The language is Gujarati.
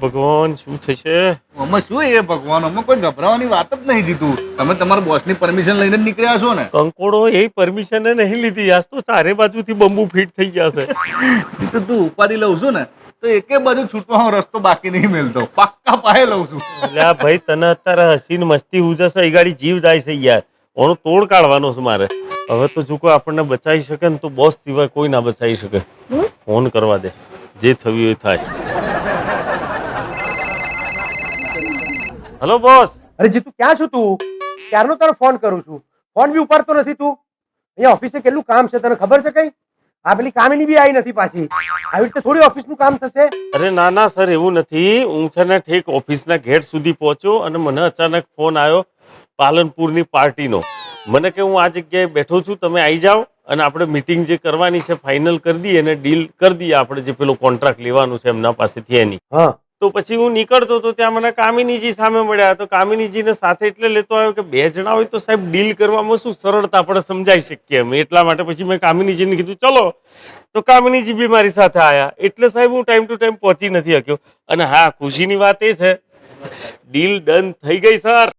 ભગવાન શું થશે? આમાં શું એ ભગવાન, આમાં કોઈ ગભરાવાની વાત જ નહીં જીતું. તમે તમારા બોસની પરમિશન લઈને જ નીકળ્યા છો ને? કંકોડો એ પરમિશન નહીં લીધી, આજ તો ચારે બાજુથી બંબુ ફિટ થઈ ગયા છે. જીતું તું ઉપાધિ લઉં છું ને તો એકે બાજુ છૂટવાનો રસ્તો બાકી નહીં મેલતો, પાક્કા પાયે લઉં છું. અલ્યા ભાઈ, તને અત્યારે હસીને મસ્તી ઉજશે, એ ગાડી જીવ જાય છે યાર. ઓનો તોડ કાઢવાનો છે મારે. હવે તો જો કોઈ આપણને બચાવી શકે ને તો બોસ સિવાય કોઈ ના બચાવી શકે. ફોન કરવા દે, જે થયું એ થાય. Hello boss. અરે જીતુ, ક્યાં છું તું? ક્યારનો તારો ફોન કરું છું, ફોન બી ઉપાડતો નથી તું. અહીંયા ઓફિસે કેટલું કામ છે તને ખબર છે કઈ? આ પેલી કામિની બી આવી નથી પાછી. આવી રીતે થોડી ઓફિસનું કામ થશે? અરે ના ના સર, એવું નથી. હું છે ને ઠેક ઓફિસના ગેટ સુધી પહોંચ્યો અને મને અચાનક ફોન આવ્યો પાલનપુરની પાર્ટીનો. મને કે હું આ જગ્યાએ બેઠો છું, તમે આવી જાઓ અને આપણે મીટિંગ જે કરવાની છે ફાઇનલ કરી દઈએ અને ડીલ કરી દઈએ, આપણે જે પેલો કોન્ટ્રાક્ટ લેવાનું છે એમના પાસેથી એની. હા. તો પછી હું નીકળતો તો ત્યાં મને કામિનીજી સામે મળ્યા. તો કામિનીજીને સાથે એટલે લેતો આવ્યો કે 2 જણા હોય તો સાહેબ ડીલ કરવામાં શું સરળતા આપણે સમજાઈ શકીએ એમ. એટલા માટે પછી મેં કામિનીજીને કીધું ચલો. તો કામિનીજી બી મારી સાથે આવ્યા. એટલે સાહેબ હું ટાઈમ ટુ ટાઈમ પહોંચી નથી શક્યો. અને હા, ખુશીની વાત એ છે ડીલ ડન થઈ ગઈ સર.